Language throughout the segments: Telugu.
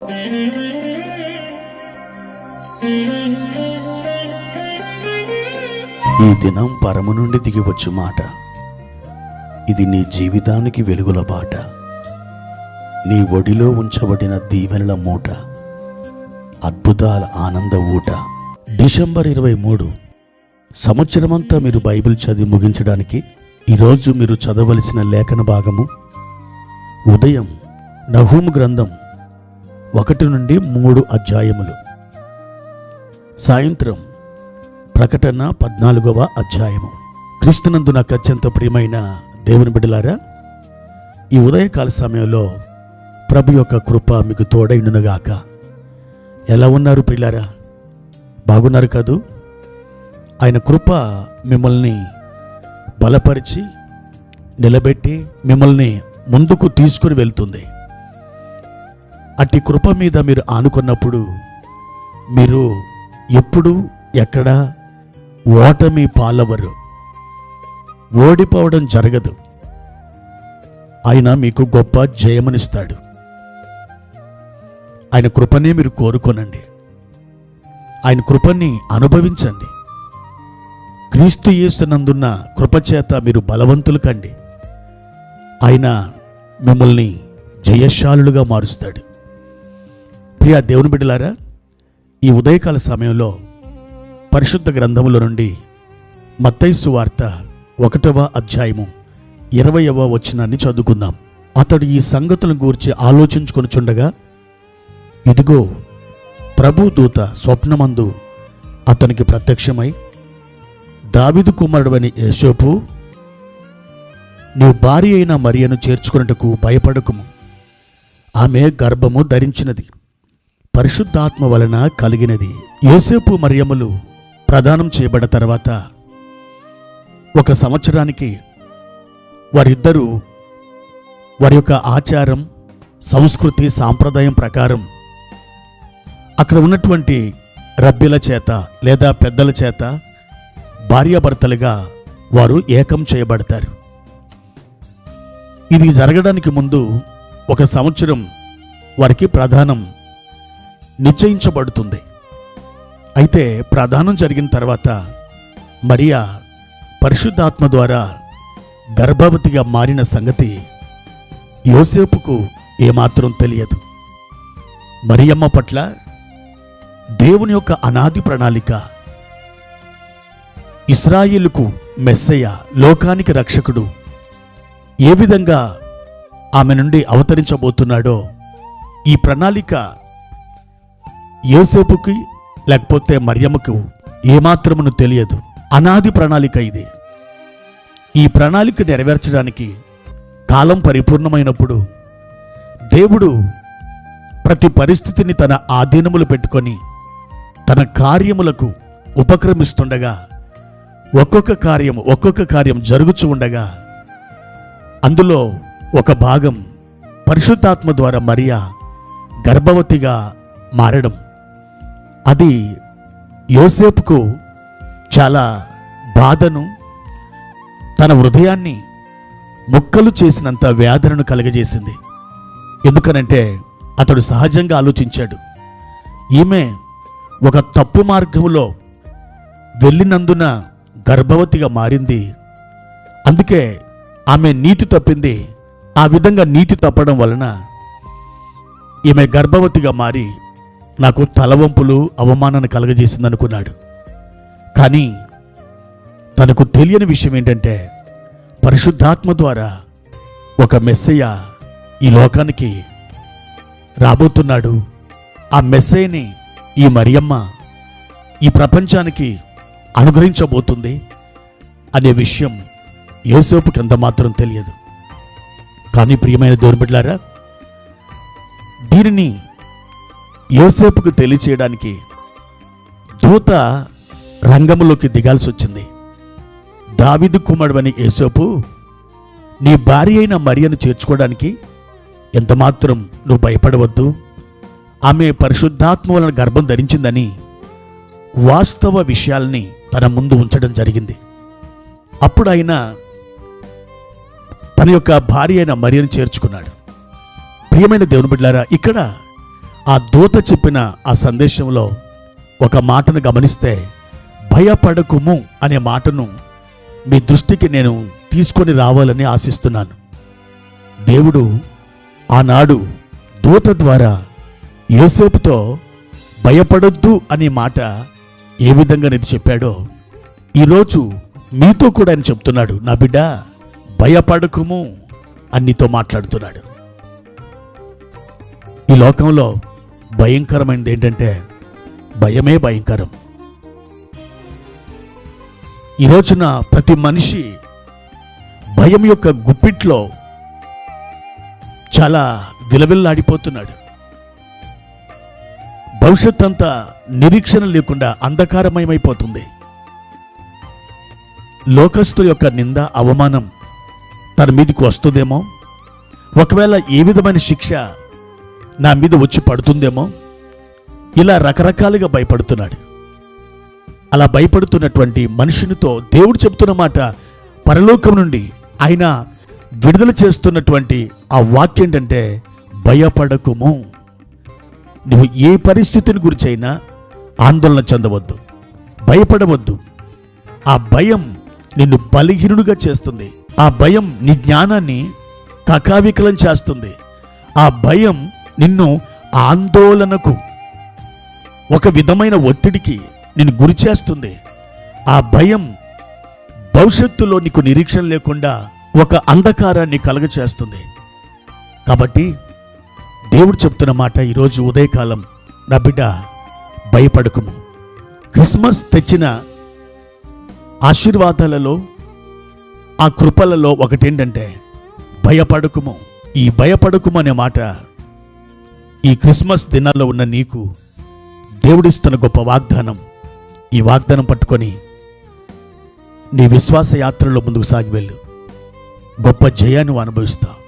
ఈ దినం పరము నుండి దిగివచ్చు మాట. ఇది నీ జీవితానికి వెలుగుల బాట. నీ ఒడిలో ఉంచబడిన దీవెనల మూట, అద్భుతాల ఆనంద ఊట. డిసెంబర్ 23 సంవత్సరమంతా మీరు బైబిల్ చదివి ముగించడానికి ఈరోజు మీరు చదవలసిన లేఖన భాగము ఉదయం నహూము గ్రంథం 1 నుండి 3 అధ్యాయములు, సాయంత్రం ప్రకటన 14వ అధ్యాయము. క్రీస్తునందు నాకు అత్యంత ప్రియమైన దేవుని బిడ్డలారా, ఈ ఉదయకాల సమయంలో ప్రభు యొక్క కృప మీకు తోడైనుగాక. ఎలా ఉన్నారు పిల్లారా? బాగున్నారు కదూ? ఆయన కృప మిమ్మల్ని బలపరిచి నిలబెట్టి మిమ్మల్ని ముందుకు తీసుకుని వెళ్తుంది. అట్టి కృప మీద మీరు ఆనుకున్నప్పుడు మీరు ఎప్పుడు ఎక్కడ ఓటమి పాలవరు, ఓడిపోవడం జరగదు. ఆయన మీకు గొప్ప జయమునిస్తాడు. ఆయన కృపనే మీరు కోరుకోనండి, ఆయన కృపని అనుభవించండి. క్రీస్తు యేసునందున్న కృపచేత మీరు బలవంతులు కండి. ఆయన మిమ్మల్ని జయశాలులుగా మారుస్తాడు. ప్రియ దేవుని బిడ్డలారా, ఈ ఉదయకాల సమయంలో పరిశుద్ధ గ్రంథముల నుండి మత్తయి సువార్త 1వ అధ్యాయము 20వ వచనాన్ని చదువుకుందాం. అతడు ఈ సంగతులను గూర్చి ఆలోచించుకొనుచుండగా, ఇదిగో ప్రభు దూత స్వప్నమందు అతనికి ప్రత్యక్షమై, దావీదు కుమారుడవని యోసేపు, నీవు భార్య అయిన మరియను చేర్చుకొనుటకు భయపడకుము. ఆమె గర్భము ధరించినది, పరిశుద్ధాత్మ వలన కలిగినది. యోసేపు మరియములు ప్రదానం చేయబడ్డ తర్వాత 1 సంవత్సరానికి వారిద్దరూ వారి యొక్క ఆచారం, సంస్కృతి, సాంప్రదాయం ప్రకారం అక్కడ ఉన్నటువంటి రబ్బీల చేత లేదా పెద్దల చేత భార్యాభర్తలుగా వారు ఏకం చేయబడతారు. ఇది జరగడానికి ముందు 1 సంవత్సరం వారికి ప్రధానం నిశ్చయించబడుతుంది. అయితే ప్రధానం జరిగిన తర్వాత మరియా పరిశుద్ధాత్మ ద్వారా గర్భవతిగా మారిన సంగతి యోసేపుకు ఏమాత్రం తెలియదు. మరియమ్మ పట్ల దేవుని యొక్క అనాది ప్రణాళిక, ఇశ్రాయేలుకు మెస్సయ్య, లోకానికి రక్షకుడు ఏ విధంగా ఆమె నుండి అవతరించబోతున్నాడో ఈ ప్రణాళిక యోసేపుకి లేకపోతే మరియమ్మకు ఏమాత్రమును తెలియదు. అనాది ప్రణాళిక ఇది. ఈ ప్రణాళిక నెరవేర్చడానికి కాలం పరిపూర్ణమైనప్పుడు దేవుడు ప్రతి పరిస్థితిని తన ఆధీనములు పెట్టుకొని తన కార్యములకు ఉపక్రమిస్తుండగా ఒక్కొక్క కార్యం జరుగుచూ ఉండగా అందులో ఒక భాగం పరిశుద్ధాత్మ ద్వారా మరియా గర్భవతిగా మారడం. అది యోసేపుకు చాలా బాధను, తన హృదయాన్ని ముక్కలు చేసినంత వేదనను కలగజేసింది. ఎందుకనంటే అతడు సహజంగా ఆలోచించాడు, ఈమె ఒక తప్పు మార్గములో వెళ్ళినందున గర్భవతిగా మారింది, అందుకే ఆమె నీతి తప్పింది. ఆ విధంగా నీతి తప్పడం వలన ఈమె గర్భవతిగా మారి నాకు తలవంపులు, అవమానాన్ని కలగజేసింది అనుకున్నాడు. కానీ తనకు తెలియని విషయం ఏంటంటే పరిశుద్ధాత్మ ద్వారా ఒక మెస్సయ్య ఈ లోకానికి రాబోతున్నాడు. ఆ మెస్సయ్యని ఈ మరియమ్మ ఈ ప్రపంచానికి అనుగ్రహించబోతుంది అనే విషయం యోసేపుకి ఎంత మాత్రం తెలియదు. కానీ ప్రియమైన దేవుని బిడ్డలారా, దీనిని యోసేపుకు తెలియచేయడానికి దూత రంగంలోకి దిగాల్సి వచ్చింది. దావీదు కుమారుడవని యోసేపు, నీ భార్య అయిన మరియను చేర్చుకోవడానికి ఎంతమాత్రం నువ్వు భయపడవద్దు. ఆమె పరిశుద్ధాత్మ వలన గర్భం ధరించిందని వాస్తవ విషయాల్ని తన ముందు ఉంచడం జరిగింది. అప్పుడు ఆయన తన యొక్క భార్య అయిన మరియను చేర్చుకున్నాడు. ప్రియమైన దేవుని బిడ్డలారా, ఇక్కడ ఆ దూత చెప్పిన ఆ సందేశంలో ఒక మాటను గమనిస్తే, భయపడకుము అనే మాటను మీ దృష్టికి నేను తీసుకొని రావాలని ఆశిస్తున్నాను. దేవుడు ఆనాడు దూత ద్వారా యోసేపుతో భయపడొద్దు అనే మాట ఏ విధంగా నేను చెప్పాడో, ఈరోజు మీతో కూడా ఆయన చెప్తున్నాడు, నా బిడ్డ భయపడకుము అని నీతో మాట్లాడుతున్నాడు. ఈ లోకంలో భయంకరమైనది ఏంటంటే భయమే భయంకరం. ఈ రోజున ప్రతి మనిషి భయం యొక్క గుప్పిట్లో చాలా విలవిల్లాడిపోతున్నాడు. భవిష్యత్ అంతా నిరీక్షణ లేకుండా అంధకారమయమైపోతుంది. లోకస్తుల యొక్క నింద, అవమానం తన మీదకి వస్తుందేమో, ఒకవేళ ఏ విధమైన శిక్ష నా మీద వచ్చి పడుతుందేమో, ఇలా రకరకాలుగా భయపడుతున్నాడు. అలా భయపడుతున్నటువంటి మనుషునితో దేవుడు చెప్తున్న మాట, పరలోకం నుండి ఆయన విడుదల చేస్తున్నటువంటి ఆ వాక్యం ఏంటంటే, భయపడకుము. నువ్వు ఏ పరిస్థితిని గురించి అయినా ఆందోళన చెందవద్దు, భయపడవద్దు. ఆ భయం నిన్ను బలహీనుడిగా చేస్తుంది. ఆ భయం నీ జ్ఞానాన్ని కకావికలం చేస్తుంది. ఆ భయం నిన్ను ఆందోళనకు, ఒక విధమైన ఒత్తిడికి నిన్ను గురి చేస్తుంది. ఆ భయం భవిష్యత్తులో నీకు నిరీక్షణ లేకుండా ఒక అంధకారాన్ని కలగచేస్తుంది. కాబట్టి దేవుడు చెప్తున్న మాట ఈరోజు ఉదయకాలం, నా బిడ్డ భయపడకుము. క్రిస్మస్ తెచ్చిన ఆశీర్వాదాలలో, ఆ కృపలలో ఒకటేంటంటే భయపడకుము. ఈ భయపడకుము అనే మాట ఈ క్రిస్మస్ దినాల్లో ఉన్న నీకు దేవుడిస్తున్న గొప్ప వాగ్దానం. ఈ వాగ్దానం పట్టుకొని నీ విశ్వాస యాత్రలో ముందుకు సాగి వెళ్ళు. గొప్ప జయాన్ని అనుభవిస్తావు.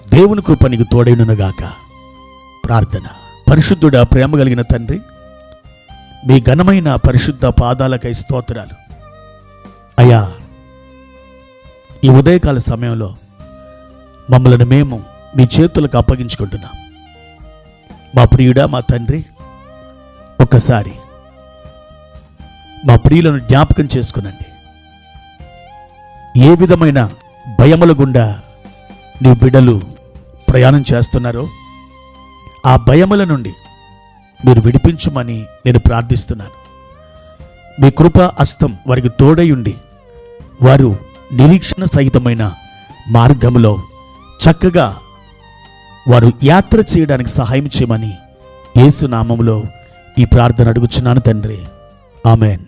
దేవుని కృప నీకు తోడైనగాక. ప్రార్థన. పరిశుద్ధుడా, ప్రేమ కలిగిన తండ్రి, మీ ఘనమైన పరిశుద్ధ పాదాలకై స్తోత్రాలు అయ్యా. ఈ ఉదయకాల సమయంలో మమ్మల్ని మేము మీ చేతులకు అప్పగించుకుంటున్నాం. మా ప్రియుడా, మా తండ్రి, ఒక్కసారి మా ప్రియులను జ్ఞాపకం చేసుకునండి. ఏ విధమైన భయముల గుండా నీ బిడ్డలు ప్రయాణం చేస్తున్నారో ఆ భయముల నుండి మీరు విడిపించమని నేను ప్రార్థిస్తున్నాను. మీ కృపా హస్తం వారికి తోడై ఉండి వారు నిరీక్షణ సహితమైన మార్గంలో చక్కగా వారు యాత్ర చేయడానికి సహాయం చేయమని యేసు నామములో ఈ ప్రార్థన అడుగుచున్నాను తండ్రి. ఆమెన్.